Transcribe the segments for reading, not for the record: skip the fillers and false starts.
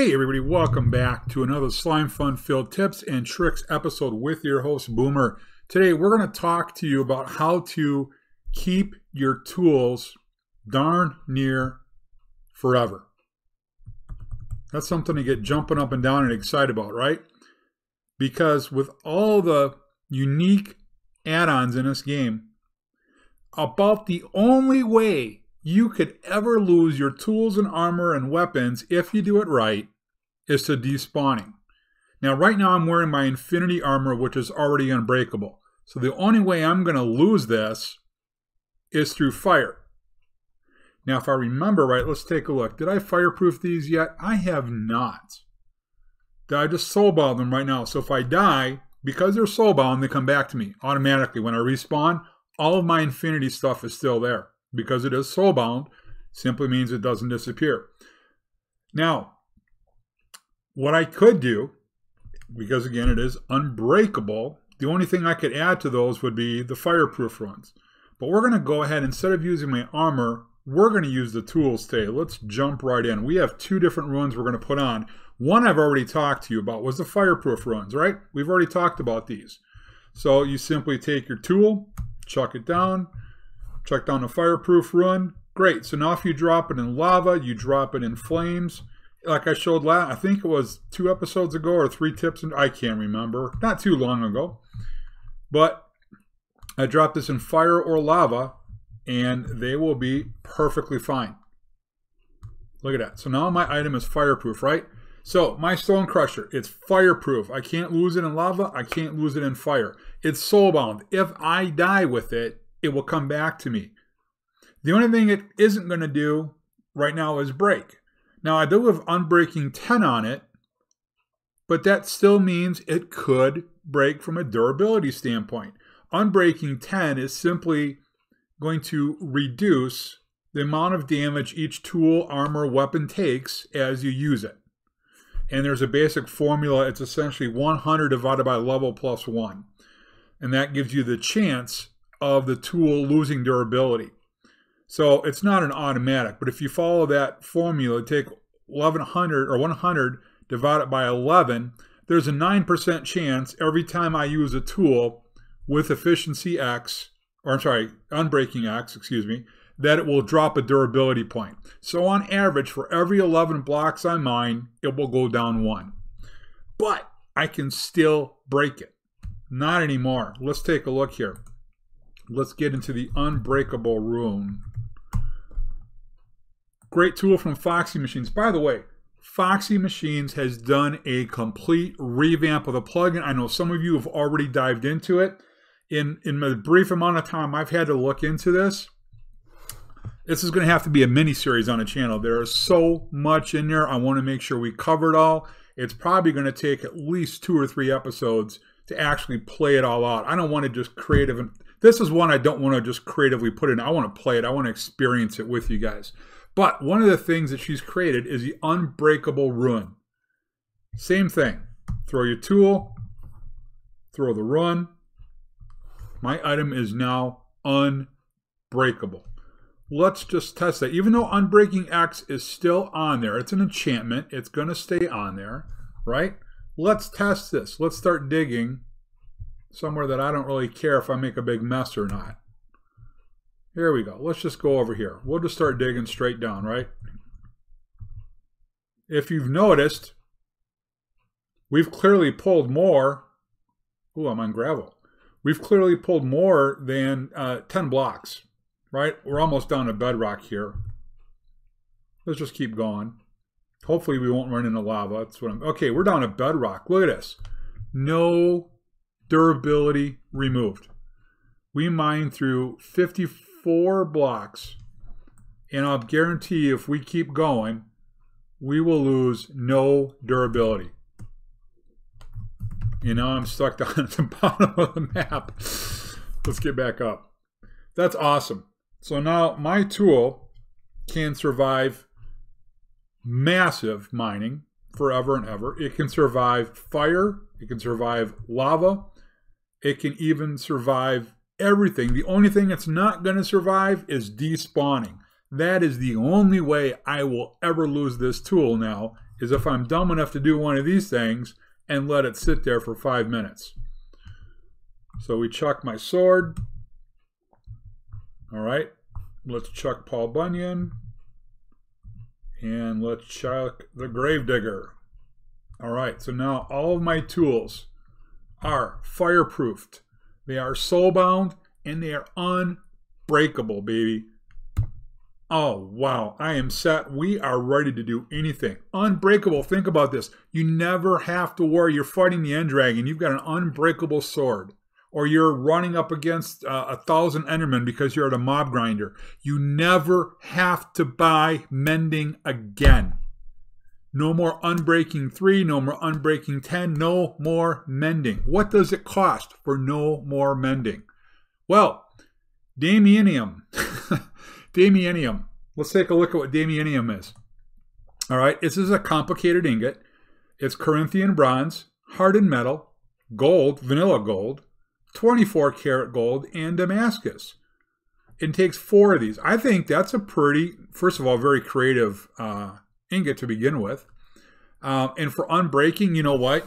Hey everybody, welcome back to another Slime Fun Filled Tips and Tricks episode with your host Boomer. Today we're going to talk to you about how to keep your tools darn near forever. That's something to get jumping up and down and excited about, right? Because with all the unique add-ons in this game, about the only way you could ever lose your tools and armor and weapons, if you do it right, is to despawning. Now, right now I'm wearing my infinity armor, which is already unbreakable. So the only way I'm going to lose this is through fire. Now, if I remember right, let's take a look. Did I fireproof these yet? I have not. I just soulbound them right now. So if I die, because they're soulbound, they come back to me automatically. When I respawn, all of my infinity stuff is still there. Because it is soulbound, simply means it doesn't disappear. Now, what I could do, because again it is unbreakable, the only thing I could add to those would be the fireproof runs. But we're going to go ahead, instead of using my armor, we're going to use the tools today. Let's jump right in. We have two different runs we're going to put on. One I've already talked to you about was the fireproof runs, right? We've already talked about these. So you simply take your tool, chuck it down, check down the fireproof run. Great. So now if you drop it in lava, you drop it in flames. Like I showed last, I think it was 2 episodes ago or 3 tips, and I can't remember. Not too long ago. But I dropped this in fire or lava, and they will be perfectly fine. Look at that. So now my item is fireproof, right? So my stone crusher, it's fireproof. I can't lose it in lava. I can't lose it in fire. It's soulbound. If I die with it, it will come back to me. The only thing it isn't going to do right now is break. Now I do have Unbreaking 10 on it, but that still means it could break from a durability standpoint. Unbreaking 10 is simply going to reduce the amount of damage each tool, armor, weapon takes as you use it. And there's a basic formula. It's essentially 100 divided by level plus 1. And that gives you the chance of the tool losing durability. So it's not an automatic, but if you follow that formula, take 1100 or 100 divided by 11, there's a 9% chance every time I use a tool with efficiency X, or I'm sorry, unbreaking X, excuse me, that it will drop a durability point. So on average, for every 11 blocks I mine, it will go down 1. But I can still break it. Not anymore. Let's take a look here. Let's get into the Unbreakable rune. Great tool from Foxy Machines. By the way, Foxy Machines has done a complete revamp of the plugin. I know some of you have already dived into it. In the brief amount of time I've had to look into this, this is going to have to be a mini-series on the channel. There is so much in there. I want to make sure we cover it all. It's probably going to take at least 2 or 3 episodes to actually play it all out. I don't want to just this is one I don't want to just creatively put in. I want to play it. I want to experience it with you guys. But one of the things that she's created is the Unbreakable rune. Same thing. Throw your tool, throw the run. My item is now unbreakable. Let's just test that. Even though Unbreaking X is still on there, it's an enchantment. It's going to stay on there, right? Let's test this. Let's start digging somewhere that I don't really care if I make a big mess or not. Here we go. Let's just go over here. We'll just start digging straight down, right? If you've noticed, we've clearly pulled more. Ooh, I'm on gravel. We've clearly pulled more than 10 blocks, right? We're almost down to bedrock here. Let's just keep going. Hopefully we won't run into lava. That's what okay, we're down to bedrock. Look at this. No durability removed. We mined through 54 blocks, and I'll guarantee you if we keep going, we will lose no durability. You know, I'm stuck down at the bottom of the map. Let's get back up. That's awesome. So now my tool can survive massive mining forever and ever. It can survive fire. It can survive lava. It can even survive everything. The only thing it's not going to survive is despawning. That is the only way I will ever lose this tool now, is if I'm dumb enough to do one of these things and let it sit there for 5 minutes. So we chuck my sword. All right, let's chuck Paul Bunyan. And let's chuck the Gravedigger. All right, so now all of my tools are fireproofed. They are soul-bound, and they are unbreakable, baby. Oh, wow, I am set. We are ready to do anything. Unbreakable, think about this. You never have to worry. You're fighting the end dragon. You've got an unbreakable sword. Or you're running up against 1,000 Endermen because you're at a mob grinder. You never have to buy mending again. No more Unbreaking 3, no more Unbreaking 10, no more mending. What does it cost for no more mending? Well, Damianium. Damianium. Let's take a look at what Damianium is. All right, this is a complicated ingot. It's Corinthian bronze, hardened metal, gold, vanilla gold, 24 karat gold, and Damascus. It takes 4 of these. I think that's a pretty, first of all, very creative ingot to begin with. And for unbreaking, you know what?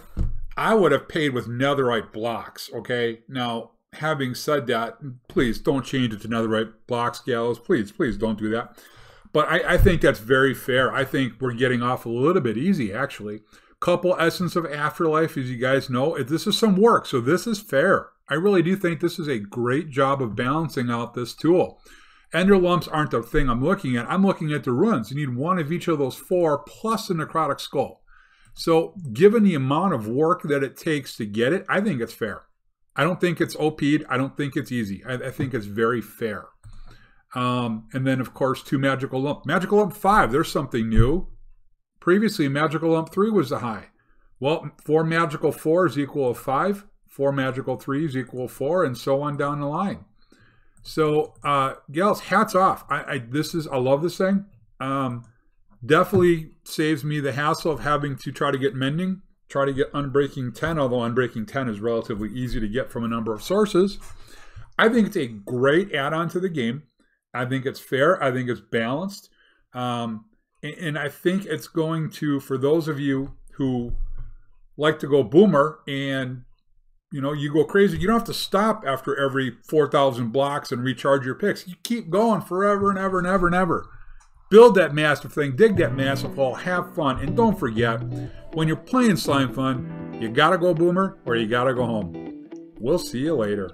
I would have paid with netherite blocks, okay? Now, having said that, please don't change it to netherite blocks, gals. Please, please don't do that. But I think that's very fair. I think we're getting off a little bit easy, actually. Couple Essence of Afterlife, as you guys know. This is some work, so this is fair. I really do think this is a great job of balancing out this tool. Ender lumps aren't the thing I'm looking at. I'm looking at the runes. You need 1 of each of those 4 plus a necrotic skull. So given the amount of work that it takes to get it, I think it's fair. I don't think it's OP'd. I don't think it's easy. I think it's very fair. And then, of course, 2 Magical Lump. Magical Lump 5, there's something new. Previously, Magical Lump 3 was the high. Well, 4 Magical 4s equal 5. 4 Magical 3s equal 4, and so on down the line. So, gals, hats off. I love this thing. Definitely saves me the hassle of having to try to get mending, try to get Unbreaking 10, although Unbreaking 10 is relatively easy to get from a number of sources. I think it's a great add-on to the game. I think it's fair. I think it's balanced. And I think it's going to, for those of you who like to go boomer and you go crazy, you don't have to stop after every 4,000 blocks and recharge your picks. You keep going forever and ever and ever and ever. Build that massive thing, dig that massive hole, have fun, and don't forget, when you're playing Slime Fun, you gotta go boomer or you gotta go home. We'll see you later.